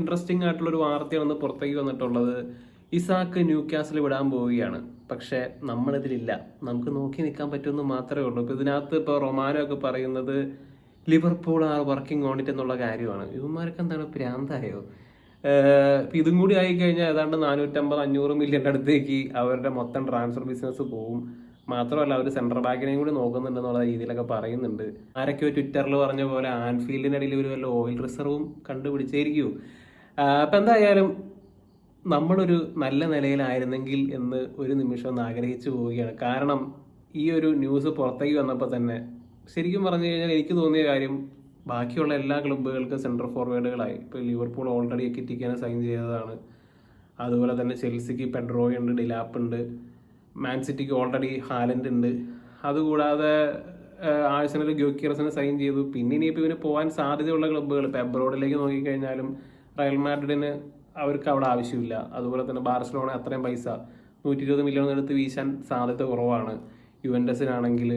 Interesting ആയിട്ടുള്ള ഒരു വാർത്തയാണ് പുറത്തേക്ക് വന്നിട്ടുള്ളത്. ഇസാക്ക് ന്യൂകാസിൽ വിടാൻ പോവുകയാണ്. പക്ഷെ നമ്മളിതിലില്ല, നമുക്ക് നോക്കി നിൽക്കാൻ പറ്റുമെന്ന് മാത്രമേ ഉള്ളൂ. ഇപ്പൊ ഇതിനകത്ത് ഇപ്പോൾ റൊമാനോ ഒക്കെ പറയുന്നത് Liverpool are working on it എന്നുള്ള കാര്യമാണ്. ഇവന്മാർക്ക് എന്താണ്, പ്രാന്തായോ? ഇപ്പം ഇതും കൂടി ആയിക്കഴിഞ്ഞാൽ ഏതാണ്ട് 450-500 മില്യൻ്റെ അടുത്തേക്ക് അവരുടെ മൊത്തം ട്രാൻസ്ഫർ ബിസിനസ് പോകും. മാത്രമല്ല അവർ സെൻട്രൽ ബാക്കിനെയും കൂടി നോക്കുന്നുണ്ടെന്നുള്ള രീതിയിലൊക്കെ പറയുന്നുണ്ട്. ആരൊക്കെയോ ട്വിറ്ററിൽ പറഞ്ഞ പോലെ ആൻഫീൽഡിനിടയിൽ ഒരു വല്ല ഓയിൽ റിസർവും കണ്ടുപിടിച്ചായിരിക്കും. അപ്പം എന്തായാലും നമ്മളൊരു നല്ല നിലയിലായിരുന്നെങ്കിൽ എന്ന് ഒരു നിമിഷം ഒന്ന് ആഗ്രഹിച്ചു പോവുകയാണ്. കാരണം ഈ ഒരു ന്യൂസ് പുറത്തേക്ക് വന്നപ്പോൾ തന്നെ ശരിക്കും പറഞ്ഞു കഴിഞ്ഞാൽ എനിക്ക് തോന്നിയ കാര്യം, ബാക്കിയുള്ള എല്ലാ ക്ലബ്ബുകൾക്കും സെൻട്രൽ ഫോർവേഡുകളായി. ഇപ്പോൾ ലിവർപൂൾ ഓൾറെഡി കിറ്റിക്കാനെ സൈൻ ചെയ്തതാണ്. അതുപോലെ തന്നെ ചെൽസിക്ക് പെഡ്രോയ ഉണ്ട്, ഡിലാപ്പ് ഉണ്ട്, മാൻ സിറ്റിക്ക് ഓൾറെഡി ഹാലൻഡ് ഉണ്ട്. അതുകൂടാതെ ആഴ്സണൽ ഗ്യോക്കിയർസിനെ സൈൻ ചെയ്തു. പിന്നെ ഇനിയിപ്പോൾ ഇവന് പോകാൻ സാധ്യതയുള്ള ക്ലബ്ബുകൾ ഇപ്പോൾ എബ്രോഡിലേക്ക് നോക്കിക്കഴിഞ്ഞാലും റയൽ മാഡ്രിഡിന് അവർക്ക് അവിടെ ആവശ്യമില്ല. അതുപോലെ തന്നെ ബാർസലോണ അത്രയും പൈസ 120 മില്യൺ എടുത്ത് വീശാൻ സാധ്യത കുറവാണ്. യുവൻഡസിനാണെങ്കിൽ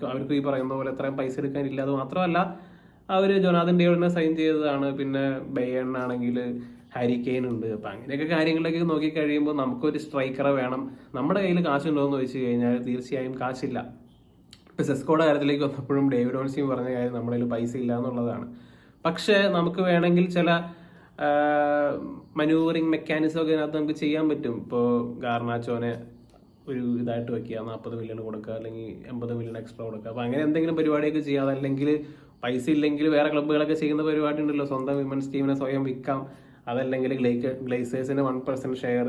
അവർക്ക് ഈ പറയുന്ന പോലെ അത്രയും പൈസ എടുക്കാനില്ല. അത് മാത്രമല്ല അവർ ജൊനാഥൻ ഡേവിഡിനെ സൈൻ ചെയ്തതാണ്. പിന്നെ ബെയണിനാണെങ്കിൽ ഹാരി കെയ്ൻ ഉണ്ട്. അപ്പം അങ്ങനെയൊക്കെ കാര്യങ്ങളിലേക്ക് നോക്കിക്കഴിയുമ്പോൾ നമുക്കൊരു സ്ട്രൈക്കറെ വേണം. നമ്മുടെ കയ്യിൽ കാശുണ്ടോ എന്ന് ചോദിച്ചു കഴിഞ്ഞാൽ തീർച്ചയായും കാശില്ല. ഇപ്പം സെസ്കോയുടെ കാര്യത്തിലേക്ക് വന്നപ്പോഴും ഡേവിഡ് ഓൺസിയും പറഞ്ഞ കാര്യം നമ്മുടെ കയ്യിൽ പൈസ ഇല്ല എന്നുള്ളതാണ്. പക്ഷേ നമുക്ക് വേണമെങ്കിൽ ചില മനൂവറിങ് മെക്കാനിസം ഒക്കെ ഇതിനകത്ത് നമുക്ക് ചെയ്യാൻ പറ്റും. ഇപ്പോൾ ഗാർനാച്ചോനെ ഒരു ഇതായിട്ട് വെക്കുക, 40 മില്യൺ കൊടുക്കുക, അല്ലെങ്കിൽ 80 മില്യൺ എക്സ്ട്രാ കൊടുക്കുക. അപ്പോൾ അങ്ങനെ എന്തെങ്കിലും പരിപാടിയൊക്കെ ചെയ്യുക. അതല്ലെങ്കിൽ പൈസ ഇല്ലെങ്കിൽ വേറെ ക്ലബ്ബുകളൊക്കെ ചെയ്യുന്ന പരിപാടി ഉണ്ടല്ലോ, സ്വന്തം വിമൻസ് ടീമിനെ സ്വയം വിൽക്കാം. അതല്ലെങ്കിൽ ഗ്ലേസേഴ്സിന് 1% ഷെയർ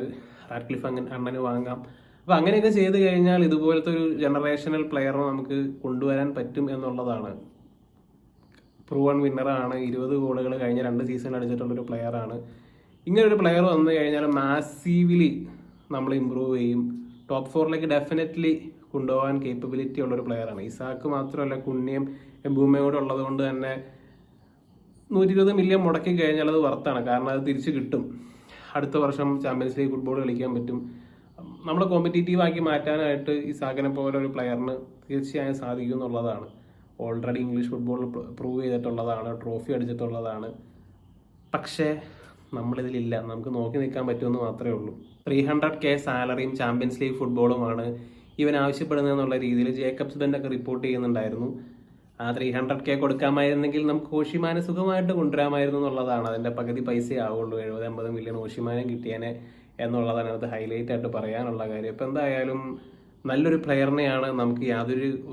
റാഡ്ക്ലിഫ് അണ്ണന് വാങ്ങാം. അപ്പോൾ അങ്ങനെയൊക്കെ ചെയ്ത് കഴിഞ്ഞാൽ ഇതുപോലത്തെ ഒരു ജനറേഷണൽ പ്ലെയറിനെ നമുക്ക് കൊണ്ടുവരാൻ പറ്റും എന്നുള്ളതാണ്. പ്രൂവൺ വിന്നറാണ്, 20 ഗോളുകൾ കഴിഞ്ഞ 2 സീസൺ അടിച്ചിട്ടുള്ളൊരു പ്ലെയറാണ്. ഇങ്ങനൊരു പ്ലെയർ വന്നു കഴിഞ്ഞാൽ മാസീവ്ലി നമ്മൾ ഇമ്പ്രൂവ് ചെയ്യും. ടോപ്പ് 4ലേക്ക് ഡെഫിനറ്റ്ലി കൊണ്ടുപോകാൻ കേപ്പബിലിറ്റി ഉള്ളൊരു പ്ലെയറാണ്. ഇസാക്ക് മാത്രമല്ല, കുണ്ണിയും എംബൂമയും കൂടെ ഉള്ളത് കൊണ്ട് തന്നെ 120 മില്യൺ മുടക്കി കഴിഞ്ഞാൽ അത് വർത്താണ്. കാരണം അത് തിരിച്ച് കിട്ടും. അടുത്ത വർഷം ചാമ്പ്യൻസ് ലീഗ് ഫുട്ബോൾ കളിക്കാൻ പറ്റും. നമ്മൾ കോമ്പറ്റീറ്റീവ് ആക്കി മാറ്റാനായിട്ട് ഇസാക്കിനെ പോലെ ഒരു പ്ലെയറിന് തീർച്ചയായും സാധിക്കും എന്നുള്ളതാണ്. ഓൾറെഡി ഇംഗ്ലീഷ് ഫുട്ബോൾ പ്രൂവ് ചെയ്തിട്ടുള്ളതാണ്, ട്രോഫി അടിച്ചിട്ടുള്ളതാണ്. പക്ഷേ നമ്മളിതിലില്ല, നമുക്ക് നോക്കി നിൽക്കാൻ പറ്റുമെന്ന് മാത്രമേ ഉള്ളൂ. 300K സാലറിയും ചാമ്പ്യൻസ് ലീഗ് ഫുട്ബോളുമാണ് ഇവൻ ആവശ്യപ്പെടുന്നതെന്നുള്ള രീതിയിൽ ജേക്കബ്സ് ബെൻ്റൊക്കെ റിപ്പോർട്ട് ചെയ്യുന്നുണ്ടായിരുന്നു. ആ 300K കൊടുക്കാമായിരുന്നെങ്കിൽ നമുക്ക് ഓഷിമാനെ സുഖമായിട്ട് കൊണ്ടുവരാമായിരുന്നു എന്നുള്ളതാണ്. അതിൻ്റെ പകുതി പൈസ ആവുള്ളൂ. 70-80 മില്യൺ ഓഷിമാനും കിട്ടിയേനെ എന്നുള്ളതാണ് അത് ഹൈലൈറ്റ് ആയിട്ട് പറയാനുള്ള കാര്യം. ഇപ്പം എന്തായാലും നല്ലൊരു പ്ലെയറിനെയാണ് നമുക്ക്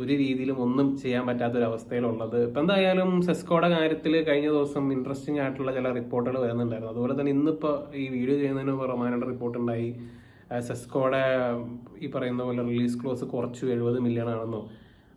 ഒരു രീതിയിലും ഒന്നും ചെയ്യാൻ പറ്റാത്തൊരവസ്ഥയിലുള്ളത്. ഇപ്പം എന്തായാലും സെസ്കോയുടെ കാര്യത്തിൽ കഴിഞ്ഞ ദിവസം ഇൻട്രസ്റ്റിംഗ് ആയിട്ടുള്ള ചില റിപ്പോർട്ടുകൾ വരുന്നുണ്ടായിരുന്നു. അതുപോലെ തന്നെ ഇന്നിപ്പോൾ ഈ വീഡിയോ ചെയ്യുന്നതിന് മുമ്പ് റൊമാനോയുടെ റിപ്പോർട്ടുണ്ടായി. സെസ്കോയുടെ ഈ പറയുന്ന പോലെ റിലീസ് ക്ലോസ് കുറച്ചു 70 മില്യൺ ആണെന്നോ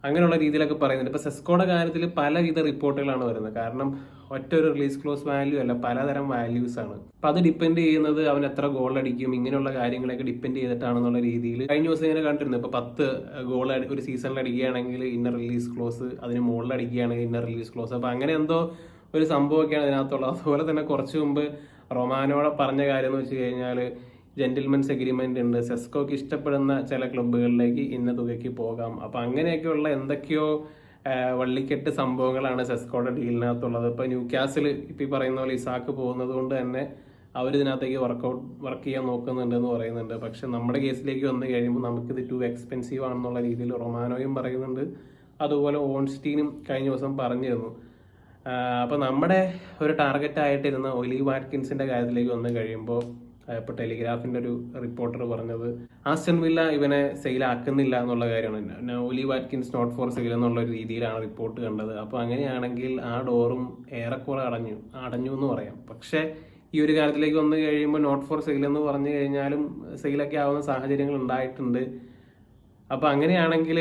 അങ്ങനെയുള്ള രീതിയിലൊക്കെ പറയുന്നുണ്ട്. ഇപ്പോൾ സെസ്കോയുടെ കാര്യത്തിൽ പലവിധ റിപ്പോർട്ടുകളാണ് വരുന്നത്. കാരണം ഒറ്റ ഒരു റിലീസ് ക്ലോസ് വാല്യൂ അല്ല, പലതരം വാല്യൂസ് ആണ്. അപ്പം അത് ഡിപ്പെൻഡ് ചെയ്യുന്നത് അവൻ എത്ര ഗോൾ അടിക്കും, ഇങ്ങനെയുള്ള കാര്യങ്ങളൊക്കെ ഡിപ്പെൻഡ് ചെയ്തിട്ടാണെന്നുള്ള രീതിയിൽ കഴിഞ്ഞ ദിവസം ഇങ്ങനെ കണ്ടിരുന്നു. ഇപ്പോൾ 10 ഗോൾ ഒരു സീസണിൽ അടിക്കുകയാണെങ്കിൽ ഇന്നർ റിലീസ് ക്ലോസ്, അതിന് മുകളിൽ അടിക്കുകയാണെങ്കിൽ ഇന്നർ റിലീസ് ക്ലോസ്. അപ്പോൾ അങ്ങനെ എന്തോ ഒരു സംഭവമൊക്കെയാണ് ഇതിനകത്തുള്ളത്. അതുപോലെ തന്നെ കുറച്ച് മുമ്പ് റൊമാനോടെ പറഞ്ഞ കാര്യം എന്ന് വെച്ച് കഴിഞ്ഞാൽ ജെന്റിൽമെൻസ് എഗ്രിമെന്റ് ഉണ്ട്, സെസ്കോക്ക് ഇഷ്ടപ്പെടുന്ന ചില ക്ലബ്ബുകളിലേക്ക് ഇന്ന തുകയ്ക്ക് പോകാം. അപ്പം അങ്ങനെയൊക്കെയുള്ള എന്തൊക്കെയോ വള്ളിക്കെട്ട് സംഭവങ്ങളാണ് സെസ്കോയുടെ ഡീലിനകത്തുള്ളത്. ഇപ്പോൾ ന്യൂകാസിൽ ഇപ്പം ഈ പറയുന്ന പോലെ ഇസാക്ക് പോകുന്നത് കൊണ്ട് തന്നെ അവരിതിനകത്തേക്ക് വർക്ക് ചെയ്യാൻ നോക്കുന്നുണ്ടെന്ന് പറയുന്നുണ്ട്. പക്ഷെ നമ്മുടെ കേസിലേക്ക് വന്നു കഴിയുമ്പോൾ നമുക്കിത് ടു എക്സ്പെൻസീവ് ആണെന്നുള്ള രീതിയിൽ റൊമാനോയും പറയുന്നുണ്ട്. അതുപോലെ ഓൺസ്റ്റീനും കഴിഞ്ഞ ദിവസം പറഞ്ഞിരുന്നു. അപ്പോൾ നമ്മുടെ ഒരു ടാർഗറ്റ് ആയിട്ടിരുന്ന ഒലി വാറ്റ്കിൻസിൻ്റെ കാര്യത്തിലേക്ക് വന്നു കഴിയുമ്പോൾ ഇപ്പോൾ ടെലിഗ്രാഫിൻ്റെ ഒരു റിപ്പോർട്ടർ പറഞ്ഞത് ആസ്റ്റൺ വില്ല ഇവനെ സെയിലാക്കുന്നില്ല എന്നുള്ള കാര്യമാണ്. ഒലി വാറ്റ്കിൻസ് നോട്ട് ഫോർ സെയിൽ എന്നുള്ള ഒരു രീതിയിലാണ് റിപ്പോർട്ട് കണ്ടത്. അപ്പോൾ അങ്ങനെയാണെങ്കിൽ ആ ഡോറും ഏറെക്കുറെ അടഞ്ഞു എന്ന് പറയാം. പക്ഷേ ഈ ഒരു കാര്യത്തിലേക്ക് വന്നു കഴിയുമ്പോൾ നോട്ട് ഫോർ സെയിൽ എന്ന് പറഞ്ഞു കഴിഞ്ഞാലും സെയിലൊക്കെ ആവുന്ന സാഹചര്യങ്ങൾ ഉണ്ടായിട്ടുണ്ട്. അപ്പോൾ അങ്ങനെയാണെങ്കിൽ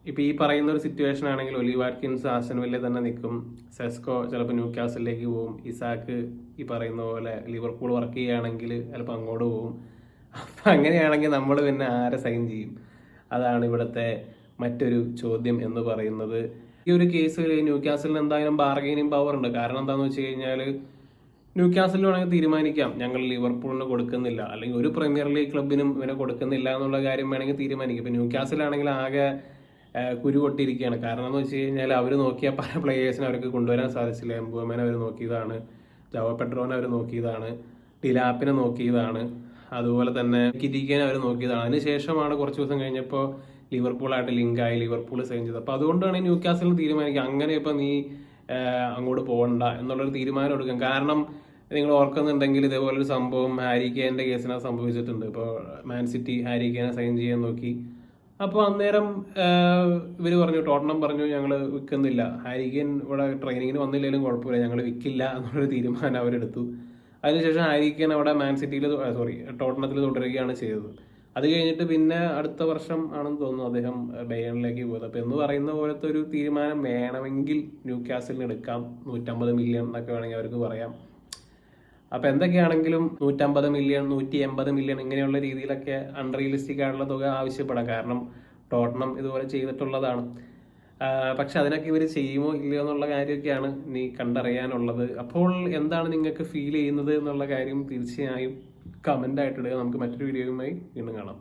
ഇപ്പോൾ ഈ പറയുന്ന ഒരു സിറ്റുവേഷൻ ആണെങ്കിൽ ഒലി വാറ്റ്കിൻസ് ആസ്റ്റൺ വില്ലയിൽ തന്നെ നിൽക്കും. സെസ്കോ ചിലപ്പോൾ ന്യൂകാസിലേക്ക് പോകും. ഇസാക്ക് ഈ പറയുന്ന പോലെ ലിവർപൂൾ വർക്ക് ചെയ്യുകയാണെങ്കിൽ ചിലപ്പോൾ അങ്ങോട്ട് പോകും. അപ്പം അങ്ങനെയാണെങ്കിൽ നമ്മൾ പിന്നെ ആരെ സൈൻ ചെയ്യും? അതാണ് ഇവിടുത്തെ മറ്റൊരു ചോദ്യം എന്ന് പറയുന്നത്. ഈ ഒരു കേസിൽ ന്യൂകാസിലിന് എന്തായാലും ബാർഗെയിനിങ് പവർ ഉണ്ട്. കാരണം എന്താണെന്ന് വെച്ച് കഴിഞ്ഞാൽ ന്യൂകാസിൽ വേണമെങ്കിൽ തീരുമാനിക്കാം ഞങ്ങൾ ലിവർപൂളിന് കൊടുക്കുന്നില്ല, അല്ലെങ്കിൽ ഒരു പ്രീമിയർ ലീഗ് ക്ലബിനും ഇവനെ കൊടുക്കുന്നില്ല എന്നുള്ള കാര്യം വേണമെങ്കിൽ തീരുമാനിക്കും. ഇപ്പം ന്യൂകാസിലാണെങ്കിൽ ആകെ കുരു പൊട്ടിയിരിക്കുകയാണ്. കാരണം എന്ന് വെച്ച് കഴിഞ്ഞാൽ അവർ നോക്കിയ പല പ്ലേയേഴ്സിനെ അവർക്ക് കൊണ്ടുവരാൻ സാധിച്ചില്ല. എംബുമേനെ അവർ നോക്കിയതാണ്, ജാവോ പെഡ്രോനെ അവർ നോക്കിയതാണ്, ഡിലാപ്പിനെ നോക്കിയതാണ്, അതുപോലെ തന്നെ കിറ്റിക്കിനെ അവർ നോക്കിയതാണ്. അതിനുശേഷമാണ് കുറച്ച് ദിവസം കഴിഞ്ഞപ്പോൾ ലിവർപൂളായിട്ട് ലിങ്കായി, ലിവർപൂൾ സൈൻ ചെയ്തത്. അപ്പോൾ അതുകൊണ്ടാണ് ന്യൂ കാസിലിന് തീരുമാനിക്കുക അങ്ങനെ ഇപ്പോൾ നീ അങ്ങോട്ട് പോകണ്ട എന്നുള്ളൊരു തീരുമാനം എടുക്കാം. കാരണം നിങ്ങൾ ഓർക്കുന്നുണ്ടെങ്കിൽ ഇതേപോലൊരു സംഭവം ഹാരി കെയിൻ്റെ കേസിനകത്ത് സംഭവിച്ചിട്ടുണ്ട്. ഇപ്പോൾ മാൻ സിറ്റി ഹാരി കെയിനെ സൈൻ ചെയ്യാൻ നോക്കി. അപ്പോൾ അന്നേരം ഇവർ പറഞ്ഞു, ടോട്ടനം പറഞ്ഞു ഞങ്ങൾ വിൽക്കുന്നില്ല, ഹാരി കെയിൻ ഇവിടെ ട്രെയിനിങ്ങിന് വന്നില്ലെങ്കിലും കുഴപ്പമില്ല, ഞങ്ങൾ വിൽക്കില്ല എന്നുള്ളൊരു തീരുമാനം അവരെടുത്തു. അതിനുശേഷം ഹാരി കെയിൻ അവിടെ മാൻ സിറ്റിയിൽ ടോട്ടനത്തിൽ തുടരുകയാണ് ചെയ്തത്. അത് കഴിഞ്ഞിട്ട് പിന്നെ അടുത്ത വർഷം ആണെന്ന് തോന്നുന്നു അദ്ദേഹം ബയേണിലേക്ക് പോയത്. അപ്പോൾ എന്ന് പറയുന്ന പോലത്തെ ഒരു തീരുമാനം വേണമെങ്കിൽ ന്യൂ കാസിലിന് എടുക്കാം. 150 മില്യൺ എന്നൊക്കെ വേണമെങ്കിൽ അവർക്ക് പറയാം. അപ്പോൾ എന്തൊക്കെയാണെങ്കിലും 150 മില്യൺ 180 മില്യൺ ഇങ്ങനെയുള്ള രീതിയിലൊക്കെ അൺറിയലിസ്റ്റിക് ആയിട്ടുള്ള തുക ആവശ്യപ്പെടാം. കാരണം ടോട്ടനം ഇതുപോലെ ചെയ്തിട്ടുള്ളതാണ്. പക്ഷെ അതിനൊക്കെ ഇവർ ചെയ്യുമോ ഇല്ലയോ എന്നുള്ള കാര്യമൊക്കെയാണ് ഇനി കണ്ടറിയാനുള്ളത്. അപ്പോൾ എന്താണ് നിങ്ങൾക്ക് ഫീൽ ചെയ്യുന്നത് എന്നുള്ള കാര്യം തീർച്ചയായും കമൻ്റ് ആയിട്ടിടുക. നമുക്ക് മറ്റൊരു വീഡിയോയുമായി വീണ്ടും കാണാം.